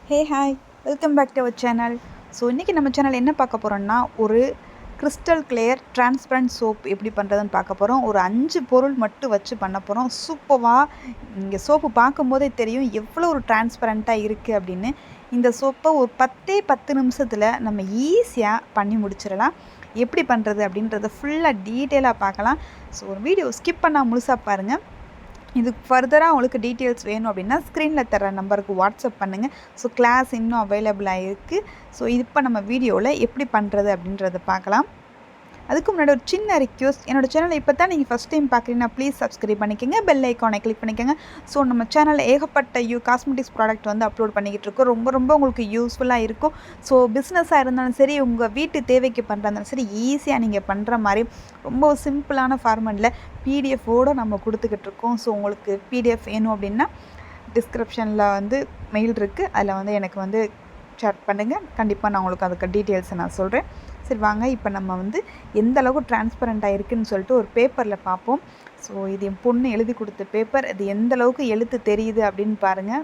Hey hi welcome back to our channel. So இன்றைக்கி நம்ம channel என்ன பார்க்க போகிறோம்னா, ஒரு கிறிஸ்டல் கிளியர் டிரான்ஸ்பரண்ட் சோப் எப்படி பண்ணுறதுன்னு பார்க்க போகிறோம். ஒரு 5 பொருள் மட்டும் வச்சு பண்ண போகிறோம். சூப்பராக இங்கே சோப்பு பார்க்கும்போதே தெரியும் எவ்வளோ ஒரு டிரான்ஸ்பரண்ட்டாக இருக்குது அப்படின்னு. இந்த சோப்பை ஒரு 10 நிமிஷத்தில் நம்ம ஈஸியாக பண்ணி முடிச்சிடலாம். எப்படி பண்ணுறது அப்படின்றத ஃபுல்லாக டீட்டெயிலாக பார்க்கலாம். ஸோ ஒரு வீடியோ ஸ்கிப் பண்ணால் முழுசாக பாருங்கள். இதுக்கு ஃபர்தராக உங்களுக்கு டீட்டெயில்ஸ் வேணும் அப்படின்னா ஸ்க்ரீனில் தர நம்பருக்கு வாட்ஸ்அப் பண்ணுங்கள். ஸோ கிளாஸ் இன்னும் அவைலபிளாக இருக்குது. ஸோ இப்போ நம்ம வீடியோவில் எப்படி பண்ணுறது அப்படின்றத பார்க்கலாம். அதுக்கு முன்னாடி ஒரு சின்ன ரிக்வெஸ்ட், என்னோடய சேனலை இப்போ தான் நீங்கள் ஃபஸ்ட் டைம் பார்க்குறீங்கன்னா ப்ளீஸ் சப்ஸ்கிரைப் பண்ணிக்கோங்க, பெல் ஐக்கானை கிளிக் பண்ணிக்கோங்க. ஸோ நம்ம சேனலில் ஏகப்பட்ட காஸ்மெட்டிக்ஸ் ப்ராடக்ட் வந்து அப்லோட் பண்ணிக்கிட்டு இருக்கோம். ரொம்ப உங்களுக்கு யூஸ்ஃபுல்லாக இருக்கும். ஸோ பிஸ்னஸாக இருந்தாலும் சரி, உங்கள் வீட்டு தேவைக்கு பண்ணுறதாலும் சரி, ஈஸியாக நீங்கள் பண்ணுற மாதிரி ரொம்ப சிம்பிளான ஃபார்மெட்டில் பிடிஎஃபோடு நம்ம கொடுத்துக்கிட்டு இருக்கோம். ஸோ உங்களுக்கு பிடிஎஃப் வேணும் அப்படின்னா டிஸ்கிரிப்ஷனில் வந்து மெயில் இருக்குது, அதில் வந்து எனக்கு வந்து சேட் பண்ணுங்கள். கண்டிப்பாக நான் உங்களுக்கு அதுக்கு டீட்டெயில்ஸை நான் சொல்கிறேன். சரி வாங்க, இப்போ நம்ம வந்து எந்த அளவுக்கு டிரான்ஸ்பரண்ட்டாக இருக்குதுன்னு சொல்லிட்டு ஒரு பேப்பரில் பார்ப்போம். ஸோ இது என் பொண்ணு எழுதி கொடுத்த பேப்பர். இது எந்த அளவுக்கு எழுத்து தெரியுது அப்படின்னு பாருங்கள்.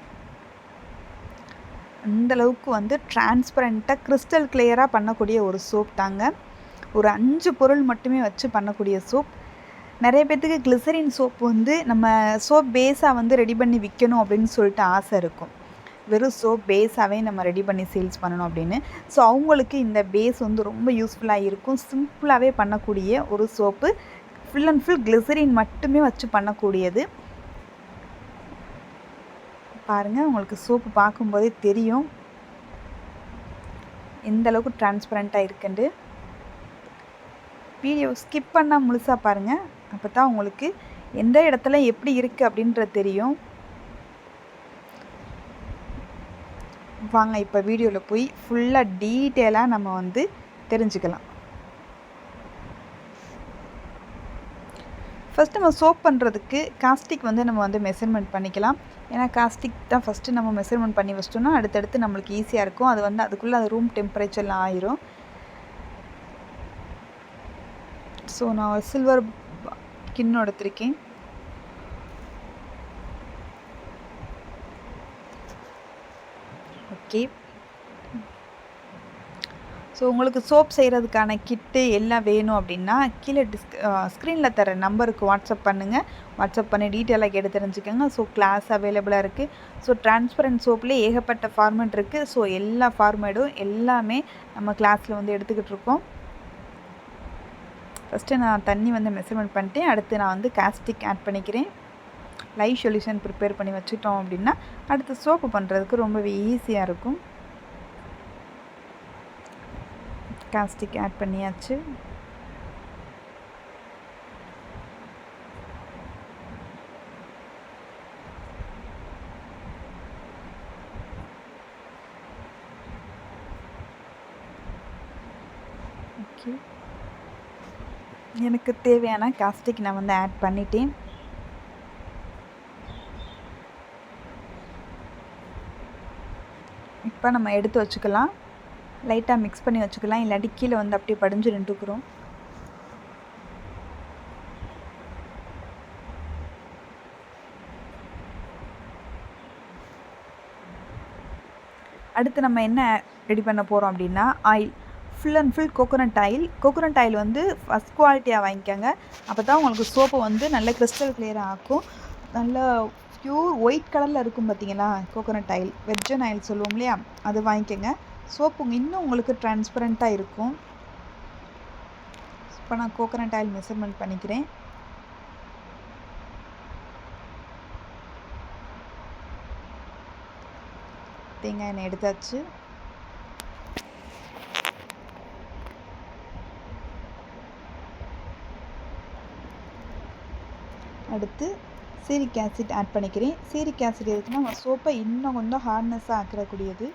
அந்தளவுக்கு வந்து டிரான்ஸ்பரண்ட்டாக கிறிஸ்டல் கிளியராக பண்ணக்கூடிய ஒரு சோப் தாங்க. ஒரு 5 பொருள் மட்டுமே வச்சு பண்ணக்கூடிய சோப். நிறைய பேர்த்துக்கு கிளிசரின் சோப் வந்து நம்ம சோப் பேஸாக வந்து ரெடி பண்ணி விற்கணும் அப்படின்னு சொல்லிட்டு ஆசை இருக்கும். வெறும் சோப் பேஸாகவே நம்ம ரெடி பண்ணி சேல்ஸ் பண்ணணும் அப்படின்னு. ஸோ அவங்களுக்கு இந்த பேஸ் வந்து ரொம்ப யூஸ்ஃபுல்லாக இருக்கும். சிம்பிளாகவே பண்ணக்கூடிய ஒரு soap. Full and full glycerin மட்டுமே வச்சு பண்ணக்கூடியது. பாருங்கள், உங்களுக்கு சோப்பு பார்க்கும்போதே தெரியும் எந்த அளவுக்கு டிரான்ஸ்பரண்ட்டாக இருக்குண்டு. வீடியோ ஸ்கிப் பண்ணால் முழுசாக பாருங்கள். அப்போ தான் உங்களுக்கு எந்த இடத்துல எப்படி இருக்குது அப்படின்றது தெரியும். வாங்க இப்போ வீடியோவில் போய் ஃபுல்லாக டீட்டெயிலாக நம்ம வந்து தெரிஞ்சுக்கலாம். ஃபஸ்ட்டு நம்ம சோப் பண்ணுறதுக்கு காஸ்டிக் வந்து நம்ம வந்து மெஷர்மெண்ட் பண்ணிக்கலாம். ஏன்னா காஸ்டிக் தான் ஃபஸ்ட்டு நம்ம மெஷர்மெண்ட் பண்ணி வச்சிட்டோம்னா அடுத்தடுத்து நம்மளுக்கு ஈஸியாக இருக்கும். அது வந்து அதுக்குள்ளே அது ரூம் டெம்பரேச்சரில் ஆயிரும். ஸோ நான் சில்வர் கிண்ணம் எடுத்திருக்கேன். ஓகே. ஸோ உங்களுக்கு சோப் செய்கிறதுக்கான கிட்டு எல்லாம் வேணும் அப்படின்னா கீழே ஸ்க்ரீனில் தர நம்பருக்கு வாட்ஸ்அப் பண்ணுங்கள். வாட்ஸ்அப் பண்ணி டீட்டெயிலாக கேட்டு தெரிஞ்சுக்கோங்க. ஸோ கிளாஸ் அவைலபிளாக இருக்குது. ஸோ டிரான்ஸ்பரண்ட் சோப்லேயே ஏகப்பட்ட ஃபார்மேட் இருக்குது. ஸோ எல்லா ஃபார்மேட்டும் எல்லாமே நம்ம கிளாஸில் வந்து எடுத்துக்கிட்டு இருக்கோம். ஃபஸ்ட்டு நான் தண்ணி வந்து மெஷர்மெண்ட் பண்ணிட்டேன். அடுத்து நான் வந்து காஸ்டிக் ஆட் பண்ணிக்கிறேன். லைவ் சொல்யூஷன் ப்ரிப்பேர் பண்ணி வச்சுட்டோம் அப்படின்னா அடுத்து சோப்பு பண்ணுறதுக்கு ரொம்பவே ஈஸியாக இருக்கும். காஸ்டிக் ஆட் பண்ணியாச்சு. ஓகே, எனக்கு தேவையான காஸ்டிக் நான் வந்து ஆட் பண்ணிட்டேன். இப்போ நம்ம எடுத்து வச்சுக்கலாம். லைட்டாக மிக்ஸ் பண்ணி வச்சுக்கலாம், இல்லாட்டி கீழே வந்து அப்படியே படிஞ்சு நின்றுக்கிறோம். அடுத்து நம்ம என்ன ரெடி பண்ண போகிறோம் அப்படின்னா oil. Full and full coconut oil. Coconut oil வந்து ஃபஸ்ட் குவாலிட்டியாக வாங்கிக்கோங்க. அப்போ தான் உங்களுக்கு சோப்பு வந்து நல்ல கிறிஸ்டல் கிளியராக ஆக்கும். நல்ல ப்யூர் ஒயிட் கலரில் இருக்கும் பார்த்தீங்களா கோகோனட் ஆயில், வெர்ஜன் ஆயில் சொல்லுவோம் இல்லையா, அது வாங்கிக்கோங்க. சோப்பு இன்னும் உங்களுக்கு டிரான்ஸ்பரண்ட்டாக இருக்கும். இப்போ நான் கோகோனட் ஆயில் மெஷர்மெண்ட் பண்ணிக்கிறேன். தேங்காய் எண்ணெய் எடுத்தாச்சு. அடுத்து சீரிக் ஆசிட் ஆட் பண்ணிக்கிறேன். சீரிக் ஆசிட் எதுக்குன்னா நம்ம சோப்பை இன்னும் கொஞ்சம் ஹார்ட்னஸாக ஆக்கக்கூடியது.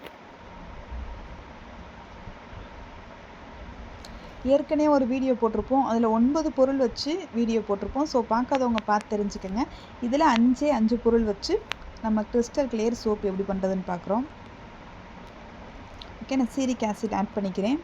ஏற்கனவே ஒரு வீடியோ போட்டிருப்போம், அதில் 9 பொருள் வச்சு வீடியோ போட்டிருப்போம். ஸோ பார்க்காதவங்க பார்த்து தெரிஞ்சுக்கோங்க. இதில் 5 பொருள் வச்சு நம்ம கிறிஸ்டல் கிளியர் சோப் எப்படி பண்ணுறதுன்னு பார்க்குறோம். ஓகே, நான் சீரிக் ஆசிட் ஆட் பண்ணிக்கிறேன்.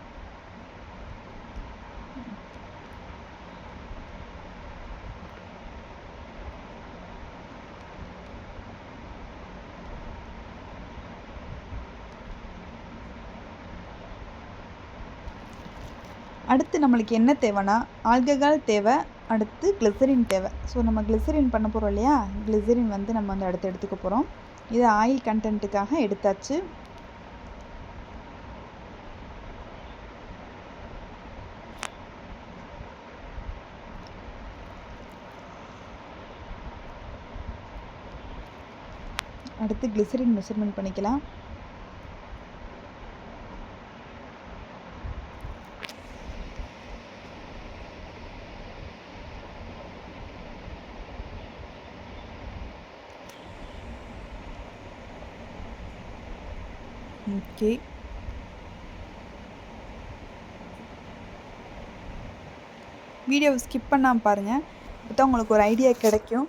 அடுத்து நம்மளுக்கு என்ன தேவைன்னா ஆல்கஹால் தேவை, அடுத்து கிளிசரின் தேவை. ஸோ நம்ம கிளிசரின் பண்ண போகிறோம் இல்லையா, கிளிசரின் வந்து நம்ம வந்து அடுத்து எடுத்துக்க போகிறோம். இது ஆயில் கண்டென்ட்டுக்காக எடுத்தாச்சு. அடுத்து கிளிசரின் மெஷர்மெண்ட் பண்ணிக்கலாம். ஓகே, வீடியோவை ஸ்கிப் பண்ணாமல் பாருங்கள், அப்போ தான் உங்களுக்கு ஒரு ஐடியா கிடைக்கும்.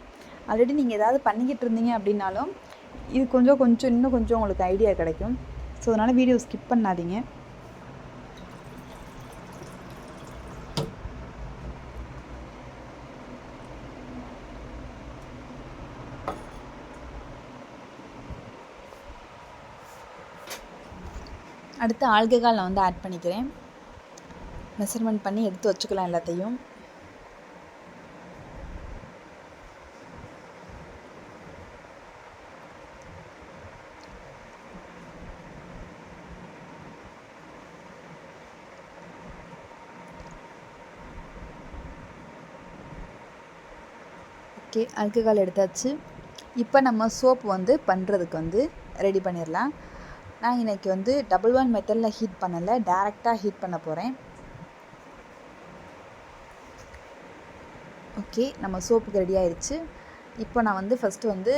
ஆல்ரெடி நீங்கள் ஏதாவது பண்ணிக்கிட்டு இருந்தீங்க அப்படின்னாலும் இது இன்னும் கொஞ்சம் உங்களுக்கு ஐடியா கிடைக்கும். ஸோ அதனால் வீடியோ ஸ்கிப் பண்ணாதீங்க. அடுத்து ஆல்கஹால் நான் வந்து ஆட் பண்ணிக்கிறேன். மெஷர்மெண்ட் பண்ணி எடுத்து வச்சுக்கலாம் எல்லாத்தையும். ஓகே, ஆல்கஹால் எடுத்தாச்சு. இப்போ நம்ம சோப் வந்து பண்ணுறதுக்கு வந்து ரெடி பண்ணிடலாம். நான் இன்றைக்கி வந்து டபுள் ஒன் மெத்தடில் ஹீட் பண்ணலை, டேரெக்டாக ஹீட் பண்ண போகிறேன். ஓகே, நம்ம சோப்புக்கு ரெடி ஆயிடுச்சு. இப்போ நான் வந்து ஃபஸ்ட்டு வந்து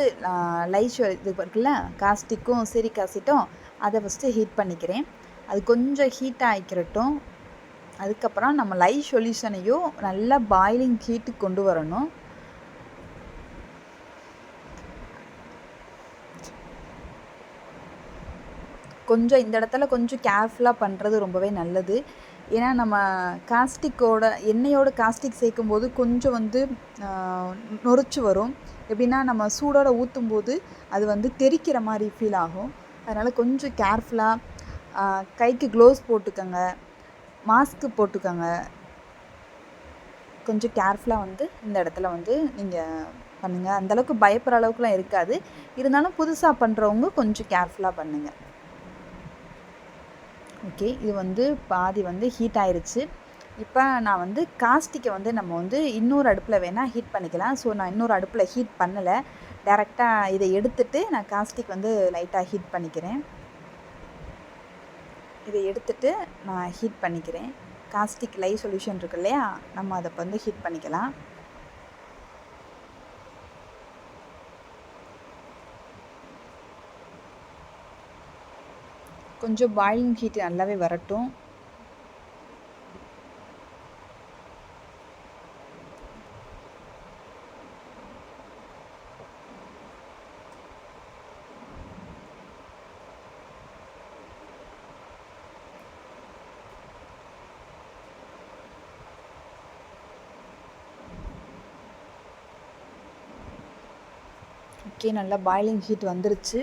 லைஷோ இது இருக்குல்ல, காஸ்டிக்கும் சிரிக் ஆசிட்டும், அதை ஃபஸ்ட்டு ஹீட் பண்ணிக்கிறேன். அது கொஞ்சம் ஹீட் ஆகிக்கிறட்டும். அதுக்கப்புறம் நம்ம லைட் சொல்யூஷனையும் நல்லா பாயிலிங் ஹீட்டுக்கு கொண்டு வரணும். கொஞ்சம் இந்த இடத்துல கொஞ்சம் கேர்ஃபுல்லாக பண்ணுறது ரொம்பவே நல்லது. ஏன்னா நம்ம எண்ணெயோட காஸ்டிக் சேர்க்கும்போது கொஞ்சம் வந்து நொறிச்சு வரும். எப்படின்னா நம்ம சூடோடு ஊற்றும்போது அது வந்து தெறிக்கிற மாதிரி ஃபீல் ஆகும். அதனால் கொஞ்சம் கேர்ஃபுல்லாக கைக்கு க்ளோவ்ஸ் போட்டுக்கோங்க, மாஸ்க்கு போட்டுக்கோங்க. கொஞ்சம் கேர்ஃபுல்லாக வந்து இந்த இடத்துல வந்து நீங்கள் பண்ணுங்கள். அந்தளவுக்கு பயப்படுற அளவுக்குலாம் இருக்காது. இருந்தாலும் புதுசாக பண்ணுறவங்க கொஞ்சம் கேர்ஃபுல்லாக பண்ணுங்கள். ஓகே, இது வந்து பாதி வந்து ஹீட் ஆயிடுச்சு. இப்போ நான் வந்து காஸ்டிக்கை வந்து நம்ம வந்து இன்னொரு அடுப்பில் வேணால் ஹீட் பண்ணிக்கலாம். ஸோ நான் இன்னொரு அடுப்பில் ஹீட் பண்ணலை, டேரெக்டாக இதை எடுத்துகிட்டு நான் காஸ்டிக் வந்து லைட்டாக ஹீட் பண்ணிக்கிறேன். இதை எடுத்துகிட்டு நான் ஹீட் பண்ணிக்கிறேன். காஸ்டிக் லைவ் சொல்யூஷன் இருக்கு இல்லையா, நம்ம அதை வந்து ஹீட் பண்ணிக்கலாம். கொஞ்சம் பாயிலிங் ஹீட் நல்லாவே வரட்டும். ஓகே, நல்லா பாயிலிங் ஹீட் வந்துருச்சு.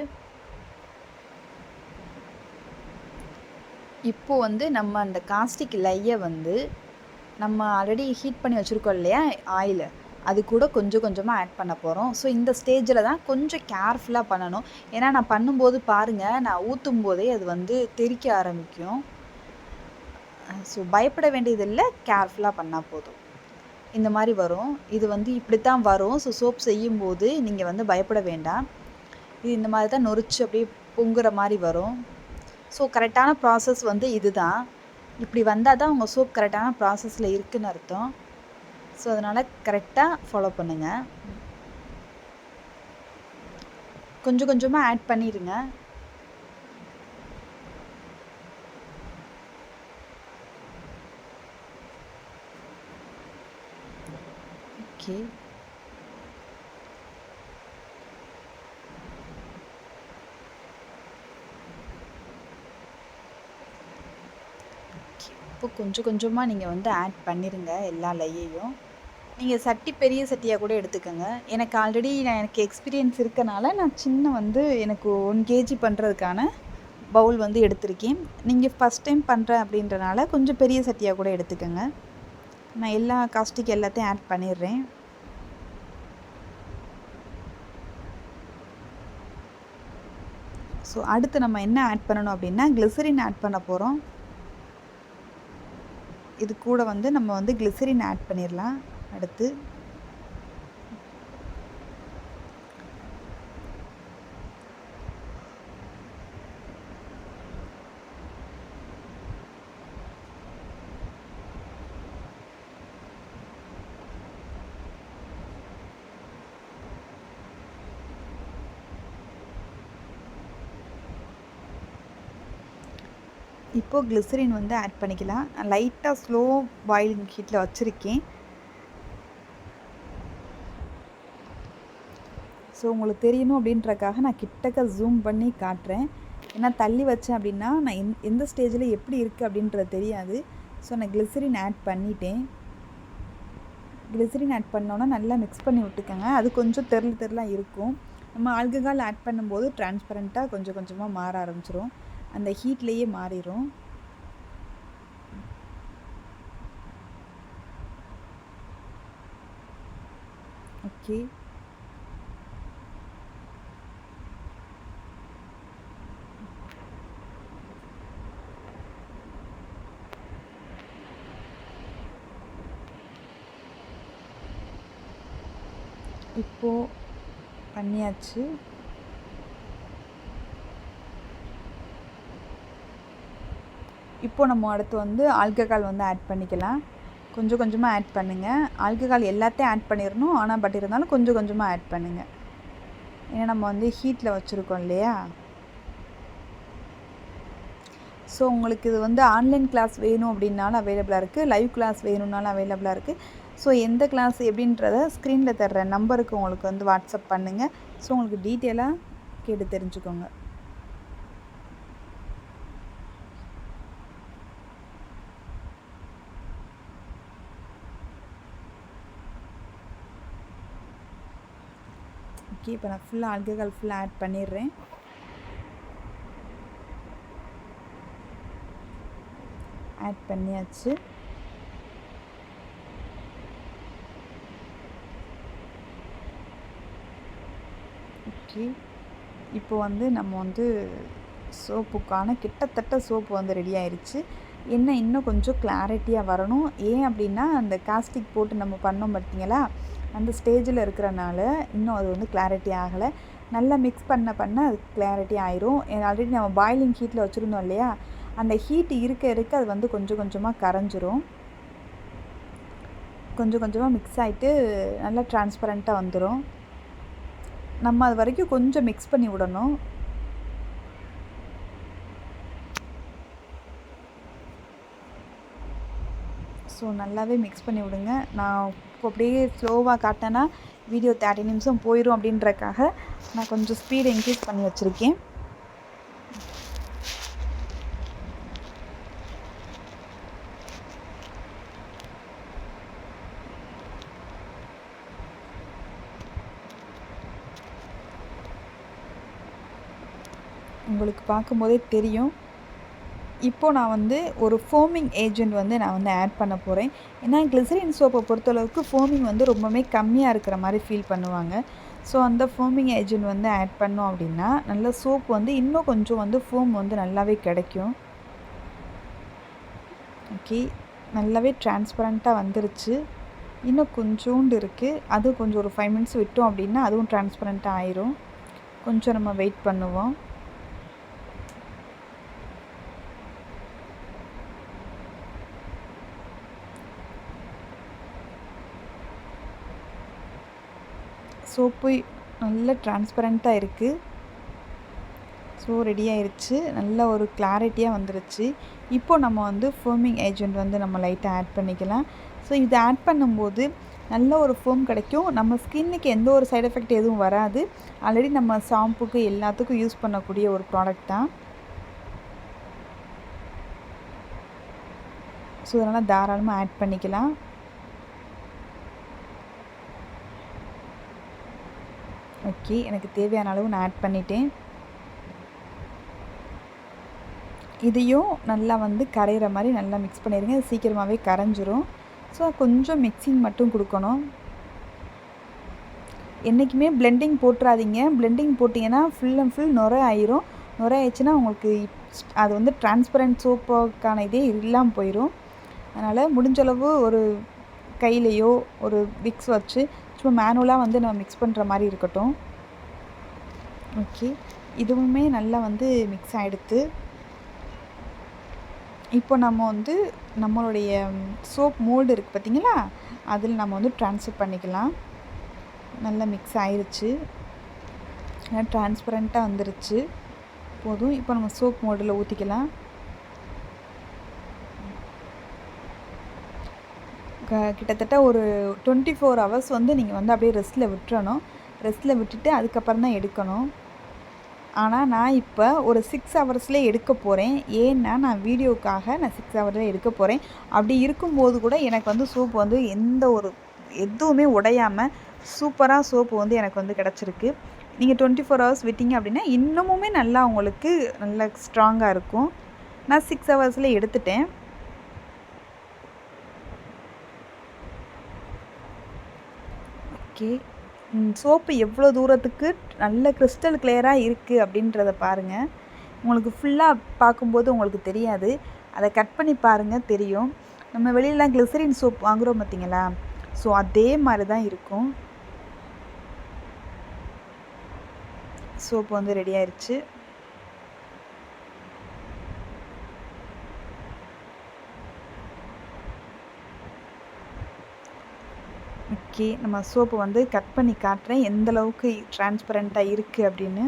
இப்போது வந்து நம்ம அந்த காஸ்டிக் லையை வந்து நம்ம ஆல்ரெடி ஹீட் பண்ணி வச்சுருக்கோம் இல்லையா ஆயில், அது கூட கொஞ்சம் கொஞ்சமாக ஆட் பண்ண போகிறோம். ஸோ இந்த ஸ்டேஜில் தான் கொஞ்சம் கேர்ஃபுல்லாக பண்ணணும். ஏன்னா நான் பண்ணும்போது பாருங்கள், நான் ஊற்றும் போதே அது வந்து தெறிக்க ஆரம்பிக்கும். ஸோ பயப்பட வேண்டியதில்லை, கேர்ஃபுல்லாக பண்ணால் போதும். இந்த மாதிரி வரும். இது வந்து இப்படி தான் வரும். ஸோ சோப் செய்யும்போது நீங்கள் வந்து பயப்பட வேண்டாம். இது இந்த மாதிரி தான் நொறிச்சு அப்படியே பொங்குற மாதிரி வரும். ஸோ கரெக்டான ப்ராசஸ் வந்து இது தான். இப்படி வந்தால் தான் உங்கள் சோப் கரெக்டான ப்ராசஸில் இருக்குதுன்னு அர்த்தம். ஸோ அதனால் கரெக்டாக ஃபாலோ பண்ணுங்கள். கொஞ்சம் கொஞ்சமாக ஆட் பண்ணிடுங்க. ஓகே, இப்போ கொஞ்சம் கொஞ்சமாக நீங்கள் வந்து ஆட் பண்ணிடுங்க எல்லா லையையும். நீங்கள் சட்டி பெரிய சட்டியாக கூட எடுத்துக்கோங்க. எனக்கு ஆல்ரெடி எனக்கு எக்ஸ்பீரியன்ஸ் இருக்கனால நான் சின்ன வந்து எனக்கு 1 kg பண்ணுறதுக்கான பவுல் வந்து எடுத்திருக்கேன். நீங்கள் ஃபஸ்ட் டைம் பண்ணுறேன் அப்படின்றனால கொஞ்சம் பெரிய சட்டியாக கூட எடுத்துக்கோங்க. நான் எல்லா காஸ்டிக் எல்லாத்தையும் ஆட் பண்ணிடுறேன். ஸோ அடுத்து நம்ம என்ன ஆட் பண்ணணும் அப்படின்னா கிளிசரின் ஆட் பண்ண போகிறோம். இது கூட வந்து நம்ம வந்து கிளிசரின் ஆட் பண்ணிடலாம். அடுத்து இப்போது கிளிசரின் வந்து ஆட் பண்ணிக்கலாம். லைட்டாக ஸ்லோ பாயிலிங் ஹீட்டில் வச்சுருக்கேன். ஸோ உங்களுக்கு தெரியணும் அப்படின்றக்காக நான் கிட்டக்க ஜூம் பண்ணி காட்டுறேன். ஏன்னா தள்ளி வச்சேன் அப்படின்னா நான் எந்த ஸ்டேஜில் எப்படி இருக்குது அப்படின்றது தெரியாது. ஸோ நான் கிளிசரின் ஆட் பண்ணிட்டேன். கிளிசரின் ஆட் பண்ணோன்னா நல்லா மிக்ஸ் பண்ணி விட்டுக்கோங்க. அது கொஞ்சம் தெருளாக இருக்கும். நம்ம ஆல்கஹால் ஆட் பண்ணும்போது டிரான்ஸ்பரண்ட்டாக கொஞ்சம் கொஞ்சமாக மாற ஆரம்பிச்சிரும். அந்த ஹீட்லேயே மாறிடும். ஓகே, இப்போது பண்ணியாச்சு. இப்போது நம்ம அடுத்து வந்து ஆல்கஹால் வந்து ஆட் பண்ணிக்கலாம். கொஞ்சம் கொஞ்சமாக ஆட் பண்ணுங்கள். ஆல்கஹால் எல்லாத்தையும் ஆட் பண்ணிடணும். ஆனால் பட் இருந்தாலும் கொஞ்சம் கொஞ்சமாக ஆட் பண்ணுங்கள். ஏன்னா நம்ம வந்து ஹீட்டில் வச்சுருக்கோம் இல்லையா. ஸோ உங்களுக்கு இது வந்து ஆன்லைன் கிளாஸ் வேணும் அப்படின்னாலும் அவைலபிளாக இருக்குது. லைவ் கிளாஸ் வேணும்னாலும் அவைலபிளாக இருக்குது. ஸோ எந்த கிளாஸ் எப்படின்றத ஸ்க்ரீனில் தர்ற நம்பருக்கு உங்களுக்கு வந்து வாட்ஸ்அப் பண்ணுங்கள். ஸோ உங்களுக்கு டீட்டெயிலாக கேட்டு தெரிஞ்சுக்கோங்க. ஓகே, இப்போ நான் ஃபுல்லாக ஆல்கஹால் ஃபுல்லாக ஆட் பண்ணிடுறேன். ஆட் பண்ணியாச்சு. ஓகே, இப்போ வந்து நம்ம வந்து சோப்புக்கான கிட்டத்தட்ட சோப்பு வந்து ரெடி ஆயிடுச்சு. என்ன இன்னும் கொஞ்சம் கிளாரிட்டியாக வரணும். ஏன் அப்படின்னா அந்த காஸ்டிக் போட்டு நம்ம பண்ணோம் பார்த்தீங்களா, அந்த ஸ்டேஜில் இருக்கிறனால இன்னும் அது வந்து கிளாரிட்டி ஆகலை. நல்லா மிக்ஸ் பண்ண அது கிளாரிட்டி ஆயிரும். ஆல்ரெடி நம்ம பாயிலிங் ஹீட்டில் வச்சுருந்தோம் இல்லையா, அந்த ஹீட் இருக்க அது வந்து கொஞ்சம் கொஞ்சமாக கரைஞ்சிரும். கொஞ்சம் கொஞ்சமாக மிக்ஸ் ஆகிட்டு நல்லா டிரான்ஸ்பரண்ட்டாக வந்துடும். நம்ம அது வரைக்கும் கொஞ்சம் மிக்ஸ் பண்ணி விடணும். ஸோ நல்லாவே மிக்ஸ் பண்ணி விடுங்க. நான் அப்படியே ஸ்லோவாக காட்டினேன்னா வீடியோ 30 நிமிஷம் போயிடும் அப்படின்றக்காக நான் கொஞ்சம் ஸ்பீடு இன்க்ரீஸ் பண்ணி வச்சுருக்கேன். உங்களுக்கு பார்க்கும்போதே தெரியும். இப்போது நான் வந்து ஒரு ஃபோமிங் ஏஜென்ட் வந்து நான் வந்து ஆட் பண்ண போகிறேன். ஏன்னா கிளிசரின் சோப்பை பொறுத்தளவுக்கு ஃபோமிங் வந்து ரொம்பவுமே கம்மியாக இருக்கிற மாதிரி ஃபீல் பண்ணுவாங்க. ஸோ அந்த ஃபோமிங் ஏஜென்ட் வந்து ஆட் பண்ணோம் அப்படின்னா நல்ல சோப்பு வந்து இன்னும் கொஞ்சம் வந்து ஃபோம் வந்து நல்லாவே கிடைக்கும். ஓகே, நல்லாவே டிரான்ஸ்பரண்ட்டாக வந்துருச்சு. இன்னும் கொஞ்சோண்டு இருக்குது. அது கொஞ்சம் ஒரு 5 மினிட்ஸ் விட்டோம் அப்படின்னா அதுவும் டிரான்ஸ்பரண்ட்டாக ஆயிரும். கொஞ்சம் நம்ம வெயிட் பண்ணுவோம். சோப்பு நல்ல டிரான்ஸ்பரண்ட்டாக இருக்குது. ஸோ ரெடி ஆயிடுச்சு. நல்ல ஒரு கிளாரிட்டியாக வந்துருச்சு. இப்போ நம்ம வந்து ஃபோமிங் ஏஜென்ட் வந்து நம்ம லைட்டாக ஆட் பண்ணிக்கலாம். ஸோ இதை ஆட் பண்ணும்போது நல்ல ஒரு ஃபோம் கிடைக்கும். நம்ம ஸ்கின்னுக்கு எந்த ஒரு சைடு எஃபெக்ட் எதுவும் வராது. ஆல்ரெடி நம்ம ஷாம்புக்கு எல்லாத்துக்கும் யூஸ் பண்ணக்கூடிய ஒரு ப்ராடக்ட் தான். ஸோ அதனால் தாராளமாக ஆட் பண்ணிக்கலாம். ஓகே, எனக்கு தேவையான அளவு நான் ஆட் பண்ணிட்டேன். இதையும் நல்லா வந்து கரையிற மாதிரி நல்லா மிக்ஸ் பண்ணிடுங்க. இது சீக்கிரமாகவே கரைஞ்சிரும். ஸோ கொஞ்சம் மிக்சிங் மட்டும் கொடுக்கணும். என்றைக்குமே பிளெண்டிங் போட்டுறாதீங்க. பிளெண்டிங் போட்டிங்கன்னா ஃபுல் அண்ட் ஃபுல் நுரை ஆயிரும். நுரை ஆயிடுச்சுன்னா உங்களுக்கு அது வந்து டிரான்ஸ்பரண்ட் சோப்புக்கான இதே இல்லாமல் போயிடும். அதனால் முடிஞ்சளவு ஒரு கையிலையோ ஒரு விக்ஸ் வச்சு சும்மா மேனுவலாக வந்து நம்ம மிக்ஸ் பண்ணுற மாதிரி இருக்கட்டும். ஓகே, இதுவுமே நல்லா வந்து மிக்ஸ் ஆகிடுத்து. இப்போ நம்ம வந்து நம்மளுடைய சோப் மோல்டு இருக்குது பார்த்திங்களா, அதில் நம்ம வந்து ட்ரான்ஸ்ஃபர் பண்ணிக்கலாம். நல்லா மிக்ஸ் ஆயிடுச்சு, டிரான்ஸ்பரண்ட்டாக வந்துருச்சு. போதும். இப்போ நம்ம சோப் மோல்டில் ஊற்றிக்கலாம். கிட்டத்தட்ட ஒரு 24 ஹவர்ஸ் வந்து நீங்கள் வந்து அப்படியே ரெஸ்ட்டில் விட்டுறணும். ரெஸ்ட்டில் விட்டுட்டு அதுக்கப்புறம் தான் எடுக்கணும். ஆனால் நான் இப்போ ஒரு 6 ஹவர்ஸ்லேயே எடுக்க போகிறேன். ஏன்னா நான் வீடியோக்காக நான் 6 ஹவர்ஸில் எடுக்க போகிறேன். அப்படி இருக்கும்போது கூட எனக்கு வந்து சோப்பு வந்து எதுவுமே உடையாமல் சூப்பராக சோப்பு வந்து எனக்கு வந்து கிடச்சிருக்கு. நீங்கள் 24 ஹவர்ஸ் விட்டீங்க அப்படின்னா இன்னமுமே நல்லா உங்களுக்கு நல்லா ஸ்ட்ராங்காக இருக்கும். நான் 6 ஹவர்ஸில் எடுத்துட்டேன். ஓகே, சோப்பு எவ்வளோ தூரத்துக்கு நல்ல கிறிஸ்டல் கிளியராக இருக்குது அப்படின்றத பாருங்கள். உங்களுக்கு ஃபுல்லாக பார்க்கும்போது உங்களுக்கு தெரியாது. அதை கட் பண்ணி பாருங்கள், தெரியும். நம்ம வெளியிலலாம் கிளிசரின் சோப் வாங்குகிறோம் பார்த்தீங்களா, ஸோ அதே மாதிரி தான் இருக்கும். சோப்பு வந்து ரெடி ஆயிடுச்சு. ஓகே, நம்ம சோப்பு வந்து கட் பண்ணி காட்டுறேன் எந்த அளவுக்கு டிரான்ஸ்பரண்ட்டாக இருக்குது அப்படின்னு.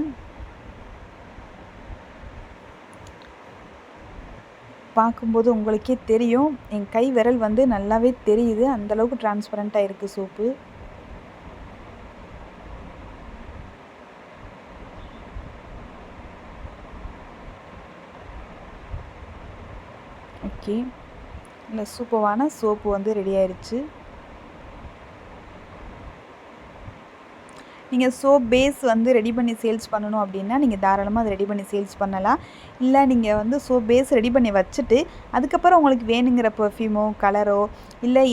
பார்க்கும்போது உங்களுக்கே தெரியும், என் கை விரல் வந்து நல்லாவே தெரியுது, அந்தளவுக்கு டிரான்ஸ்பரண்ட்டாக இருக்குது சோப்பு. ஓகே, இல்லை சூப்பரான சோப்பு வந்து ரெடி ஆயிடுச்சு. நீங்கள் சோப் பேஸ் வந்து ரெடி பண்ணி சேல்ஸ் பண்ணணும் அப்படின்னா நீங்கள் தாராளமாக அதை ரெடி பண்ணி சேல்ஸ் பண்ணலாம். இல்லை நீங்கள் வந்து சோப் பேஸ் ரெடி பண்ணி வச்சுட்டு அதுக்கப்புறம் உங்களுக்கு வேணுங்கிற பெர்ஃப்யூமோ கலரோ இல்லை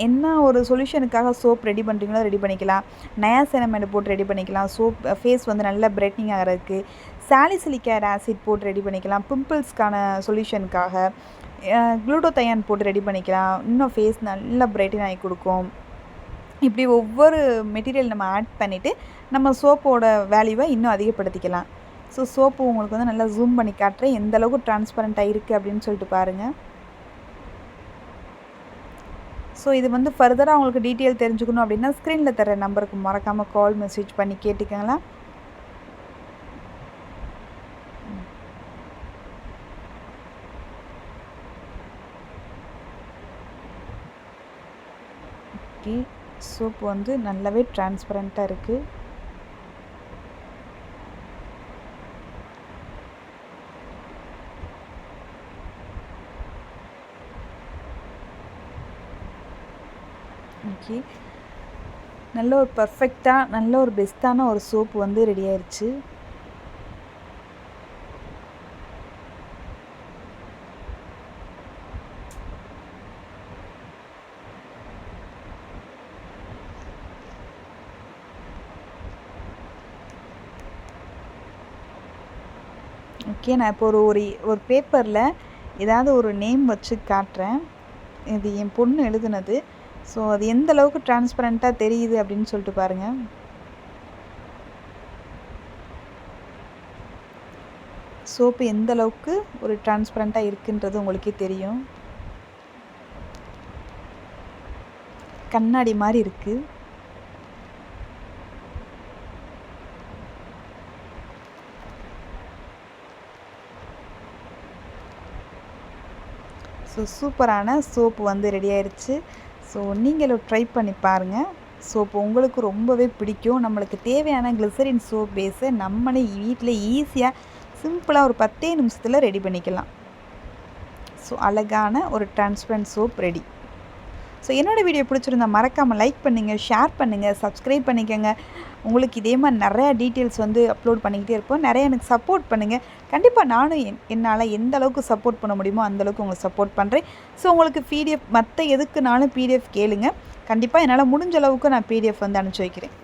என்ன ஒரு சொல்யூஷனுக்காக சோப் ரெடி பண்ணுறீங்களோ ரெடி பண்ணிக்கலாம். நயாசினமைடு போட்டு ரெடி பண்ணிக்கலாம். சோப் ஃபேஸ் வந்து நல்லா பிரைட்னிங் ஆகிறதுக்கு சாலிசிலிக் ஆசிட் போட்டு ரெடி பண்ணிக்கலாம். பிம்பிள்ஸ்க்கான சொல்யூஷனுக்காக குளுட்டோதையான் போட்டு ரெடி பண்ணிக்கலாம். இன்னும் ஃபேஸ் நல்லா பிரைட்டன் ஆகி கொடுக்கும். இப்படி ஒவ்வொரு மெட்டீரியல் நம்ம ஆட் பண்ணிவிட்டு நம்ம சோப்போட வேல்யூவை இன்னும் அதிகப்படுத்திக்கலாம். ஸோ சோப்பு உங்களுக்கு வந்து நல்லா ஜூம் பண்ணி காட்டுறேன் எந்த அளவுக்கு டிரான்ஸ்பரண்ட்டாக இருக்குது அப்படின்னு சொல்லிட்டு பாருங்கள். ஸோ இது வந்து ஃபர்தராக உங்களுக்கு டீட்டெயில் தெரிஞ்சுக்கணும் அப்படின்னா ஸ்க்ரீனில் தர நம்பருக்கு மறக்காமல் கால் மெசேஜ் பண்ணி கேட்டுக்கங்களா. ஓகே, சோப் வந்து நல்லாவே டிரான்ஸ்பரண்ட்டாக இருக்குது. ஓகே, நல்ல ஒரு பர்ஃபெக்டாக நல்ல ஒரு பெஸ்ட்டான ஒரு சோப்பு வந்து ரெடி ஆயிடுச்சு. ஓகே, நான் இப்போ ஒரு பேப்பரில் ஏதாவது ஒரு நேம் வச்சு காட்டுறேன். இது என் பொண்ணு எழுதுனது. ஸோ அது எந்த அளவுக்கு டிரான்ஸ்பரண்ட்டாக தெரியுது அப்படின்னு சொல்லிட்டு பாருங்கள். சோப்பு எந்த அளவுக்கு ஒரு டிரான்ஸ்பரண்ட்டாக இருக்குன்றது உங்களுக்கே தெரியும். கண்ணாடி மாதிரி இருக்குது. ஸோ சூப்பரான சோப்பு வந்து ரெடி ஆயிடுச்சு. ஸோ நீங்களும் ட்ரை பண்ணி பாருங்கள். சோப்பு உங்களுக்கு ரொம்பவே பிடிக்கும். நம்மளுக்கு தேவையான கிளிசரின் சோப் பேஸை நம்மளே வீட்டில் ஈஸியாக சிம்பிளாக ஒரு 10 நிமிஷத்தில் ரெடி பண்ணிக்கலாம். ஸோ அழகான ஒரு டிரான்ஸ்பரண்ட் சோப் ரெடி. ஸோ என்னோடய வீடியோ பிடிச்சிருந்தா மறக்காமல் லைக் பண்ணுங்கள், ஷேர் பண்ணுங்கள், சப்ஸ்கிரைப் பண்ணிக்கோங்க. உங்களுக்கு இதே மாதிரி நிறையா டீட்டெயில்ஸ் வந்து அப்லோட் பண்ணிக்கிட்டே இருப்போம். நிறையா எனக்கு சப்போர்ட் பண்ணுங்கள். கண்டிப்பாக நானும் என்னால் எந்த அளவுக்கு சப்போர்ட் பண்ண முடியுமோ அந்தளவுக்கு உங்களுக்கு சப்போர்ட் பண்ணுறேன். ஸோ உங்களுக்கு பிடிஎஃப் மற்ற எதுக்குனாலும் பிடிஎஃப் கேளுங்க. கண்டிப்பாக என்னால் முடிஞ்ச அளவுக்கு நான் பிடிஎஃப் வந்து அனுப்பிச்சி வைக்கிறேன்.